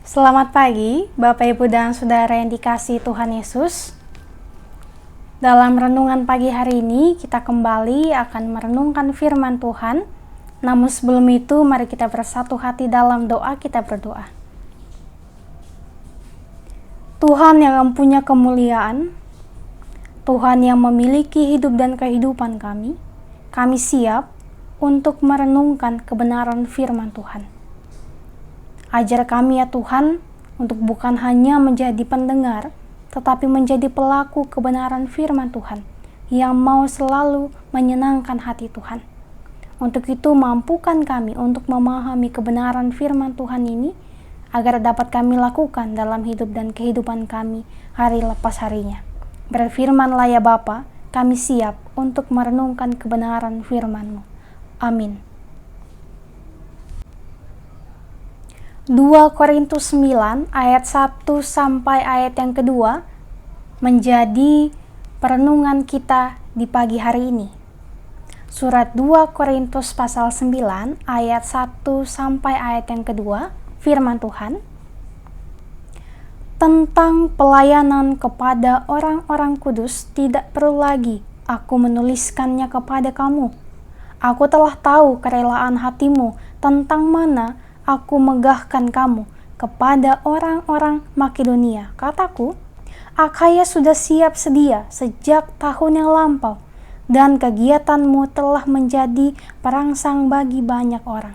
Selamat pagi, Bapak, Ibu, dan Saudara yang dikasihi Tuhan Yesus. Dalam renungan pagi hari ini, kita kembali akan merenungkan firman Tuhan. Namun sebelum itu, mari kita bersatu hati dalam doa, kita berdoa. Tuhan yang mempunyai kemuliaan, Tuhan yang memiliki hidup dan kehidupan kami siap untuk merenungkan kebenaran firman Tuhan. Ajar kami ya Tuhan, untuk bukan hanya menjadi pendengar, tetapi menjadi pelaku kebenaran firman Tuhan, yang mau selalu menyenangkan hati Tuhan. Untuk itu mampukan kami untuk memahami kebenaran firman Tuhan ini, agar dapat kami lakukan dalam hidup dan kehidupan kami hari lepas harinya. Berfirmanlah ya Bapa, kami siap untuk merenungkan kebenaran firman-Mu. Amin. 2 Korintus 9 ayat 1 sampai ayat yang kedua menjadi perenungan kita di pagi hari ini. Surat 2 Korintus pasal 9 ayat 1 sampai ayat yang kedua, firman Tuhan tentang pelayanan kepada orang-orang kudus. Tidak perlu lagi aku menuliskannya kepada kamu. Aku telah tahu kerelaan hatimu, tentang mana aku megahkan kamu kepada orang-orang Makedonia. Kataku, Akhaya sudah siap sedia sejak tahun yang lampau, dan kegiatanmu telah menjadi perangsang bagi banyak orang.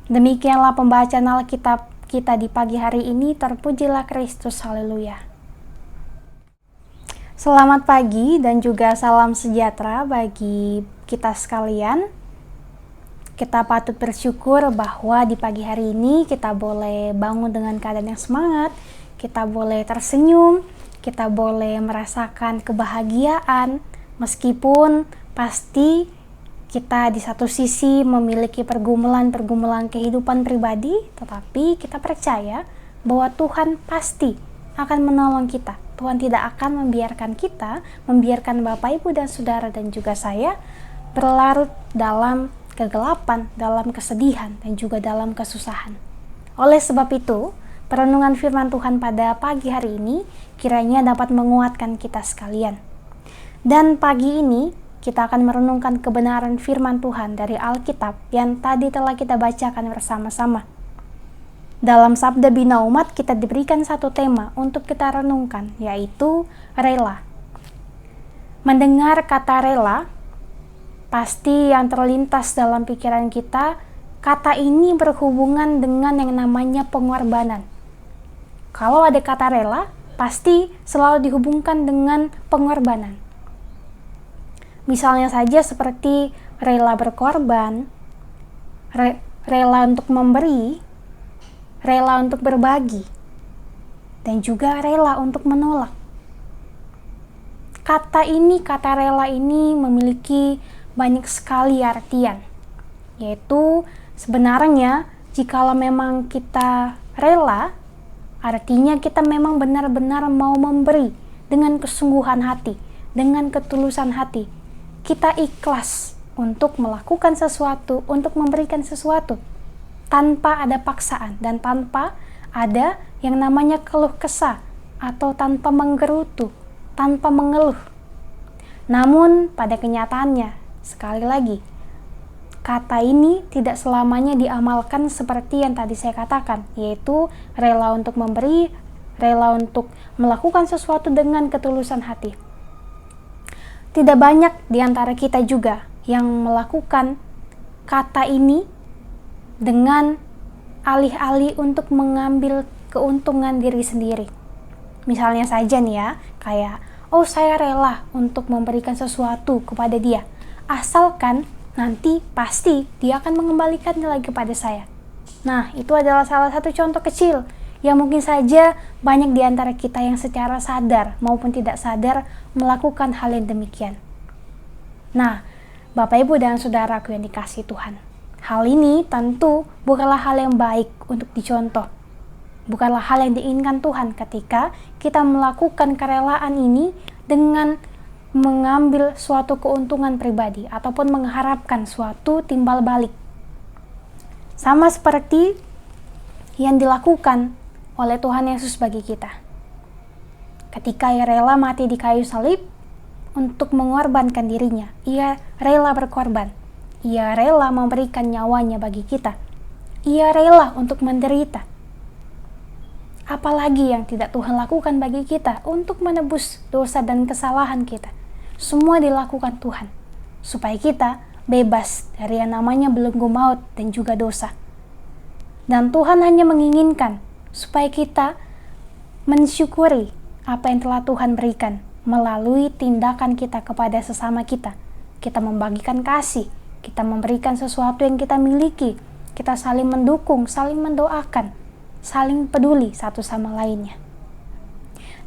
Demikianlah pembacaan Alkitab kita di pagi hari ini. Terpujilah Kristus, haleluya. Selamat pagi dan juga salam sejahtera bagi kita sekalian. Kita patut bersyukur bahwa di pagi hari ini kita boleh bangun dengan keadaan yang semangat, kita boleh tersenyum, kita boleh merasakan kebahagiaan, meskipun pasti kita di satu sisi memiliki pergumulan-pergumulan kehidupan pribadi, tetapi kita percaya bahwa Tuhan pasti akan menolong kita. Tuhan tidak akan membiarkan Bapak, Ibu, dan Saudara dan juga saya berlarut dalam kegelapan, dalam kesedihan, dan juga dalam kesusahan. Oleh sebab itu, perenungan firman Tuhan pada pagi hari ini kiranya dapat menguatkan kita sekalian. Dan pagi ini kita akan merenungkan kebenaran firman Tuhan dari Alkitab yang tadi telah kita bacakan bersama-sama. Dalam Sabda Bina Umat kita diberikan satu tema untuk kita renungkan, yaitu rela. Mendengar kata rela, pasti yang terlintas dalam pikiran kita, kata ini berhubungan dengan yang namanya pengorbanan. Kalau ada kata rela, pasti selalu dihubungkan dengan pengorbanan. Misalnya saja seperti rela berkorban, rela untuk memberi, rela untuk berbagi, dan juga rela untuk menolak. Kata rela ini memiliki banyak sekali artian, yaitu sebenarnya jikalau memang kita rela, artinya kita memang benar-benar mau memberi dengan kesungguhan hati, dengan ketulusan hati. Kita ikhlas untuk melakukan sesuatu, untuk memberikan sesuatu tanpa ada paksaan dan tanpa ada yang namanya keluh kesah atau tanpa menggerutu, tanpa mengeluh. Namun pada kenyataannya, sekali lagi, kata ini tidak selamanya diamalkan seperti yang tadi saya katakan, yaitu rela untuk memberi, rela untuk melakukan sesuatu dengan ketulusan hati. Tidak banyak di antara kita juga yang melakukan kata ini dengan alih-alih untuk mengambil keuntungan diri sendiri. Misalnya saja nih ya, kayak, oh saya rela untuk memberikan sesuatu kepada dia, asalkan nanti pasti dia akan mengembalikannya lagi kepada saya. Nah, itu adalah salah satu contoh kecil yang mungkin saja banyak di antara kita yang secara sadar maupun tidak sadar melakukan hal yang demikian. Nah, Bapak, Ibu, dan Saudaraku yang dikasihi Tuhan, hal ini tentu bukanlah hal yang baik untuk dicontoh. Bukanlah hal yang diinginkan Tuhan ketika kita melakukan kerelaan ini dengan mengambil suatu keuntungan pribadi ataupun mengharapkan suatu timbal balik. Sama seperti yang dilakukan oleh Tuhan Yesus bagi kita. Ketika ia rela mati di kayu salib untuk mengorbankan dirinya, ia rela berkorban, ia rela memberikan nyawanya bagi kita, ia rela untuk menderita. Apalagi yang tidak Tuhan lakukan bagi kita untuk menebus dosa dan kesalahan kita. Semua dilakukan Tuhan, supaya kita bebas dari yang namanya belenggu maut dan juga dosa. Dan Tuhan hanya menginginkan supaya kita mensyukuri apa yang telah Tuhan berikan melalui tindakan kita kepada sesama kita. Kita membagikan kasih, kita memberikan sesuatu yang kita miliki, kita saling mendukung, saling mendoakan, saling peduli satu sama lainnya.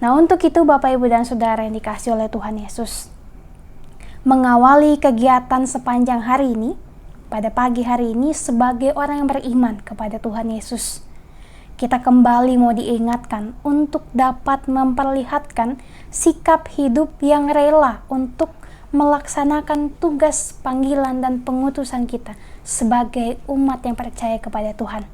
Nah, untuk itu Bapak, Ibu, dan Saudara yang dikasihi oleh Tuhan Yesus, mengawali kegiatan sepanjang hari ini, pada pagi hari ini sebagai orang yang beriman kepada Tuhan Yesus, kita kembali mau diingatkan untuk dapat memperlihatkan sikap hidup yang rela untuk melaksanakan tugas panggilan dan pengutusan kita sebagai umat yang percaya kepada Tuhan.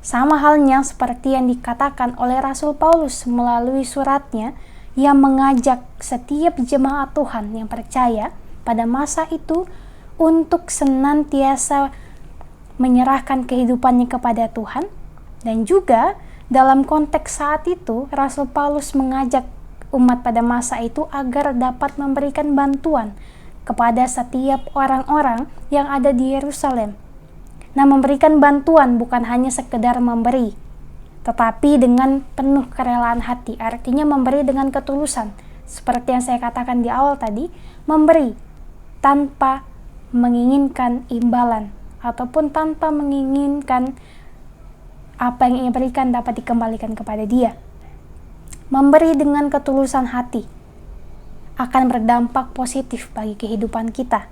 Sama halnya seperti yang dikatakan oleh Rasul Paulus melalui suratnya yang mengajak setiap jemaat Tuhan yang percaya pada masa itu untuk senantiasa menyerahkan kehidupannya kepada Tuhan. Dan juga dalam konteks saat itu Rasul Paulus mengajak umat pada masa itu agar dapat memberikan bantuan kepada setiap orang-orang yang ada di Yerusalem. Nah, memberikan bantuan bukan hanya sekedar memberi, tetapi dengan penuh kerelaan hati. Artinya memberi dengan ketulusan. Seperti yang saya katakan di awal tadi, memberi tanpa menginginkan imbalan ataupun tanpa menginginkan apa yang ia berikan dapat dikembalikan kepada dia. Memberi dengan ketulusan hati akan berdampak positif bagi kehidupan kita.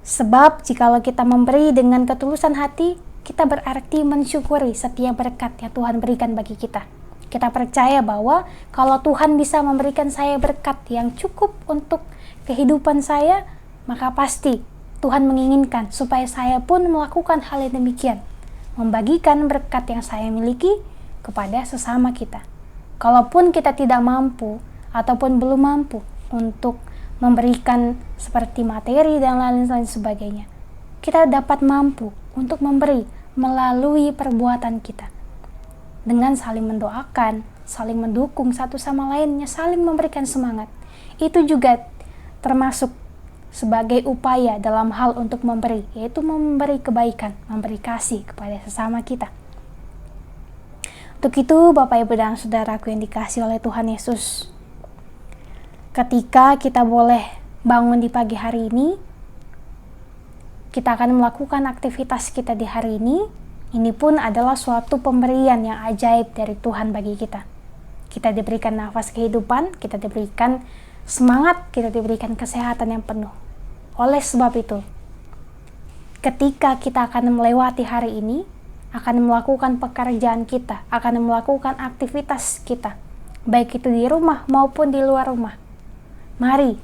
Sebab jikalau kita memberi dengan ketulusan hati, kita berarti mensyukuri setiap berkat yang Tuhan berikan bagi kita. Kita percaya bahwa kalau Tuhan bisa memberikan saya berkat yang cukup untuk kehidupan saya, maka pasti Tuhan menginginkan supaya saya pun melakukan hal yang demikian, membagikan berkat yang saya miliki kepada sesama kita. Kalaupun kita tidak mampu ataupun belum mampu untuk memberikan seperti materi dan lain-lain sebagainya, kita dapat mampu untuk memberi melalui perbuatan kita dengan saling mendoakan, saling mendukung satu sama lainnya, saling memberikan semangat. Itu juga termasuk sebagai upaya dalam hal untuk memberi, yaitu memberi kebaikan, memberi kasih kepada sesama kita. Untuk itu Bapak, Ibu, dan Saudaraku yang dikasihi oleh Tuhan Yesus, ketika kita boleh bangun di pagi hari ini, kita akan melakukan aktivitas kita di hari ini. Ini pun adalah suatu pemberian yang ajaib dari Tuhan bagi kita. Kita diberikan nafas kehidupan, kita diberikan semangat, kita diberikan kesehatan yang penuh. Oleh sebab itu, ketika kita akan melewati hari ini, akan melakukan pekerjaan kita, akan melakukan aktivitas kita, baik itu di rumah maupun di luar rumah, mari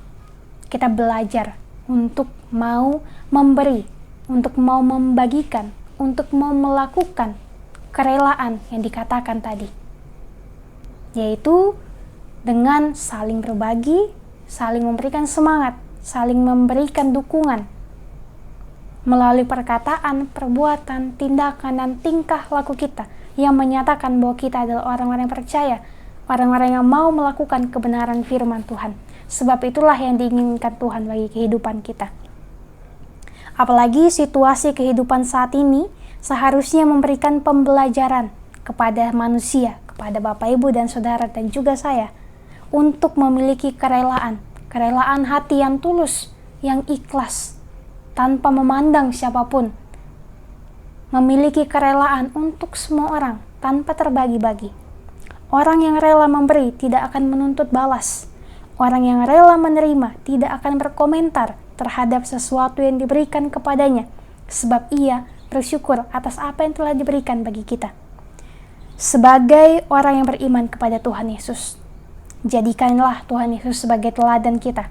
kita belajar untuk mau memberi, untuk mau membagikan, untuk mau melakukan kerelaan yang dikatakan tadi, yaitu dengan saling berbagi, saling memberikan semangat, saling memberikan dukungan melalui perkataan, perbuatan, tindakan, dan tingkah laku kita yang menyatakan bahwa kita adalah orang-orang yang percaya, orang-orang yang mau melakukan kebenaran firman Tuhan. Sebab itulah yang diinginkan Tuhan bagi kehidupan kita. Apalagi situasi kehidupan saat ini seharusnya memberikan pembelajaran kepada manusia, kepada Bapak, Ibu, dan Saudara, dan juga saya, untuk memiliki kerelaan hati yang tulus, yang ikhlas, tanpa memandang siapapun. Memiliki kerelaan untuk semua orang, tanpa terbagi-bagi. Orang yang rela memberi tidak akan menuntut balas. Orang yang rela menerima tidak akan berkomentar terhadap sesuatu yang diberikan kepadanya, sebab ia bersyukur atas apa yang telah diberikan bagi kita. Sebagai orang yang beriman kepada Tuhan Yesus, jadikanlah Tuhan Yesus sebagai teladan kita.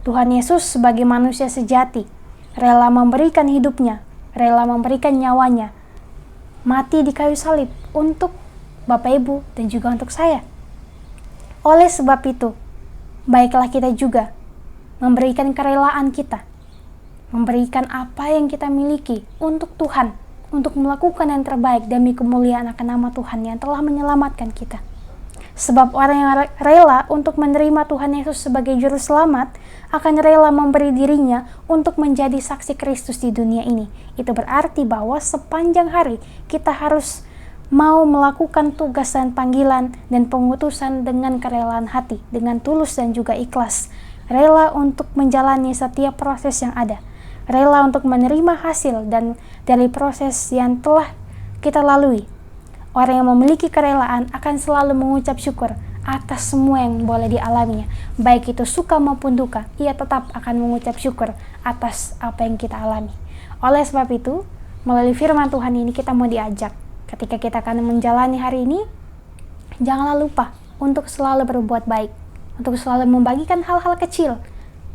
Tuhan Yesus sebagai manusia sejati, rela memberikan hidupnya, rela memberikan nyawanya mati di kayu salib untuk Bapak Ibu dan juga untuk saya. Oleh sebab itu, baiklah kita juga memberikan kerelaan kita, memberikan apa yang kita miliki untuk Tuhan, untuk melakukan yang terbaik demi kemuliaan akan nama Tuhan yang telah menyelamatkan kita. Sebab orang yang rela untuk menerima Tuhan Yesus sebagai juru selamat akan rela memberi dirinya untuk menjadi saksi Kristus di dunia ini. Itu berarti bahwa sepanjang hari kita harus mau melakukan tugas dan panggilan dan pengutusan dengan kerelaan hati, dengan tulus dan juga ikhlas. Rela untuk menjalani setiap proses yang ada. Rela untuk menerima hasil dan dari proses yang telah kita lalui. Orang yang memiliki kerelaan akan selalu mengucap syukur atas semua yang boleh dialaminya. Baik itu suka maupun duka, ia tetap akan mengucap syukur atas apa yang kita alami. Oleh sebab itu, melalui firman Tuhan ini kita mau diajak. Ketika kita akan menjalani hari ini, janganlah lupa untuk selalu berbuat baik. Untuk selalu membagikan hal-hal kecil.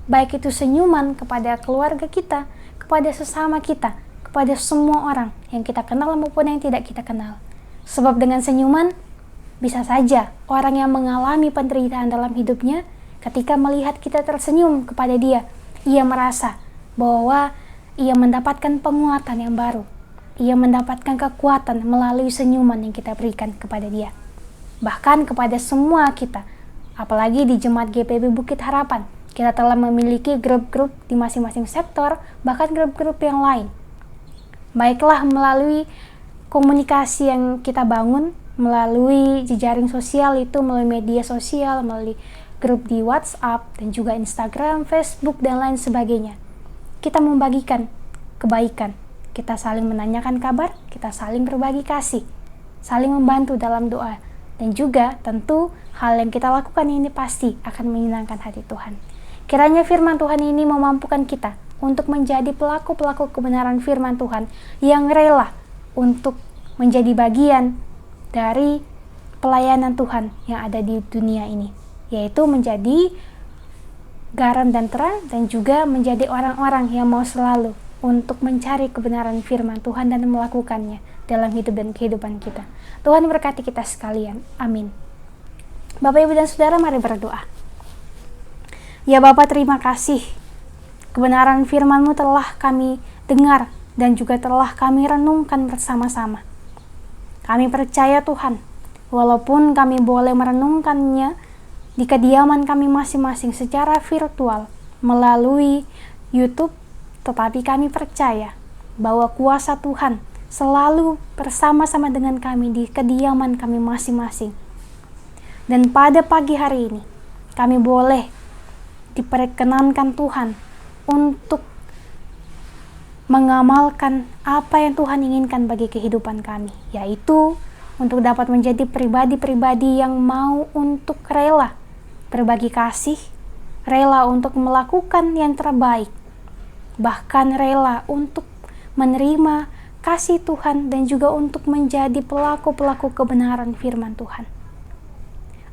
Baik itu senyuman kepada keluarga kita, kepada sesama kita, kepada semua orang yang kita kenal maupun yang tidak kita kenal. Sebab dengan senyuman, bisa saja orang yang mengalami penderitaan dalam hidupnya, ketika melihat kita tersenyum kepada dia, ia merasa bahwa ia mendapatkan penguatan yang baru. Ia mendapatkan kekuatan melalui senyuman yang kita berikan kepada dia. Bahkan kepada semua kita, apalagi di Jemaat GPB Bukit Harapan, kita telah memiliki grup-grup di masing-masing sektor, bahkan grup-grup yang lain. Baiklah melalui komunikasi yang kita bangun melalui jejaring sosial itu, melalui media sosial, melalui grup di WhatsApp dan juga Instagram, Facebook dan lain sebagainya. Kita membagikan kebaikan, kita saling menanyakan kabar, kita saling berbagi kasih, saling membantu dalam doa, dan juga tentu hal yang kita lakukan ini pasti akan menyenangkan hati Tuhan. Kiranya firman Tuhan ini memampukan kita untuk menjadi pelaku-pelaku kebenaran firman Tuhan yang rela untuk menjadi bagian dari pelayanan Tuhan yang ada di dunia ini, yaitu menjadi garam dan terang dan juga menjadi orang-orang yang mau selalu untuk mencari kebenaran firman Tuhan dan melakukannya dalam hidup dan kehidupan kita. Tuhan berkati kita sekalian. Amin. Bapak, Ibu, dan Saudara, mari berdoa. Ya Bapa, terima kasih. Kebenaran firman-Mu telah kami dengar dan juga telah kami renungkan bersama-sama. Kami percaya Tuhan, walaupun kami boleh merenungkannya di kediaman kami masing-masing secara virtual melalui YouTube, tetapi kami percaya bahwa kuasa Tuhan selalu bersama-sama dengan kami di kediaman kami masing-masing. Dan pada pagi hari ini, kami boleh diperkenankan Tuhan untuk mengamalkan apa yang Tuhan inginkan bagi kehidupan kami, yaitu untuk dapat menjadi pribadi-pribadi yang mau untuk rela berbagi kasih, rela untuk melakukan yang terbaik, bahkan rela untuk menerima kasih Tuhan dan juga untuk menjadi pelaku-pelaku kebenaran firman Tuhan.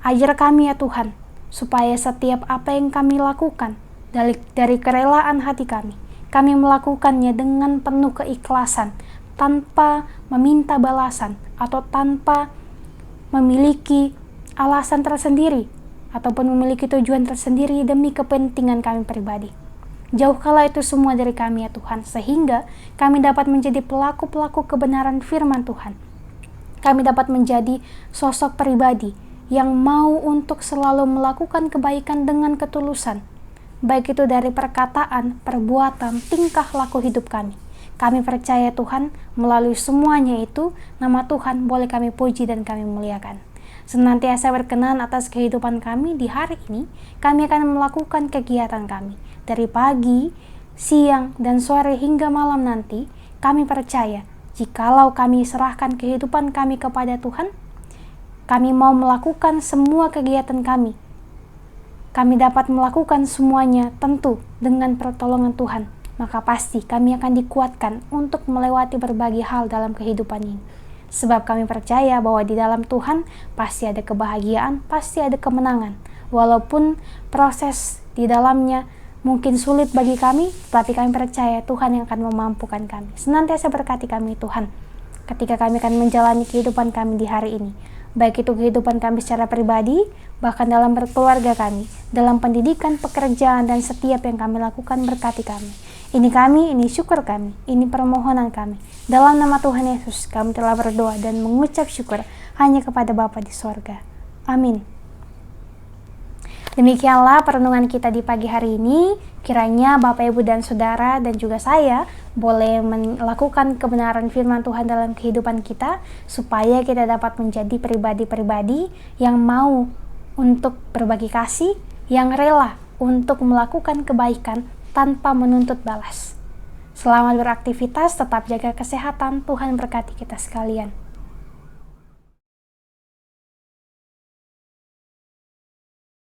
Ajar kami ya Tuhan, supaya setiap apa yang kami lakukan dari kerelaan hati kami melakukannya dengan penuh keikhlasan, tanpa meminta balasan atau tanpa memiliki alasan tersendiri ataupun memiliki tujuan tersendiri demi kepentingan kami pribadi. Jauhkanlah itu semua dari kami ya Tuhan, sehingga kami dapat menjadi pelaku-pelaku kebenaran firman Tuhan. Kami dapat menjadi sosok pribadi yang mau untuk selalu melakukan kebaikan dengan ketulusan, baik itu dari perkataan, perbuatan, tingkah laku hidup kami. Kami percaya Tuhan, melalui semuanya itu, nama Tuhan boleh kami puji dan kami muliakan. Senantiasa berkenan atas kehidupan kami di hari ini, kami akan melakukan kegiatan kami. Dari pagi, siang, dan sore hingga malam nanti, kami percaya, jikalau kami serahkan kehidupan kami kepada Tuhan, kami mau melakukan semua kegiatan kami. Kami dapat melakukan semuanya tentu dengan pertolongan Tuhan. Maka pasti kami akan dikuatkan untuk melewati berbagai hal dalam kehidupan ini. Sebab kami percaya bahwa di dalam Tuhan pasti ada kebahagiaan, pasti ada kemenangan. Walaupun proses di dalamnya mungkin sulit bagi kami, tapi kami percaya Tuhan yang akan memampukan kami. Senantiasa berkati kami Tuhan. ketika kami akan menjalani kehidupan kami di hari ini. Baik itu kehidupan kami secara pribadi, bahkan dalam berkeluarga kami, dalam pendidikan, pekerjaan, dan setiap yang kami lakukan berkati kami. Ini kami, ini syukur kami, ini permohonan kami. Dalam nama Tuhan Yesus, kami telah berdoa dan mengucap syukur hanya kepada Bapa di sorga. Amin. Demikianlah perenungan kita di pagi hari ini. Kiranya Bapak, Ibu, dan Saudara, dan juga saya boleh melakukan kebenaran firman Tuhan dalam kehidupan kita, supaya kita dapat menjadi pribadi-pribadi yang mau untuk berbagi kasih, yang rela untuk melakukan kebaikan tanpa menuntut balas. Selamat beraktivitas, tetap jaga kesehatan, Tuhan berkati kita sekalian.